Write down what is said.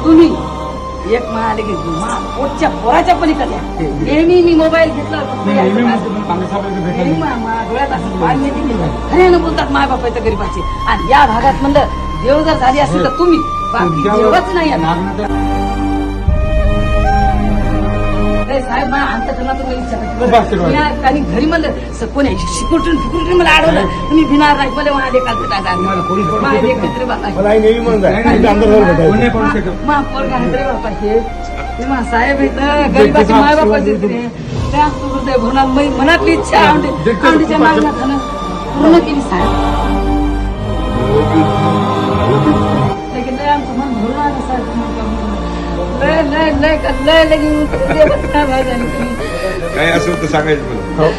तुम्ही एक म्हणाले की पोटच्या पोराच्या पलीकडे नेहमी मी मोबाईल घेतला डोळ्यात असं पाणी खऱ्यानं बोलतात माय बापाच्या गरीबाचे. आणि या भागात म्हणलं देव जर झाली असती तर तुम्ही बाकी देवच नाही साहेब. मला अंतकरणातून काही घरी म्हणलं कोणी शिकुटून फिकुटून मला अडवलं तुम्ही भिणार नाही मला म्हणाले काल बापाचे साहेब गरीबाचे माय बापाचे हृदय भरणार मनातली इच्छा आवडीच्या मागण्या खाणं पूर्ण केली साहेब. लय आमचं मन भरून आलं साहेब. काय असेल तर सांगायचं मला.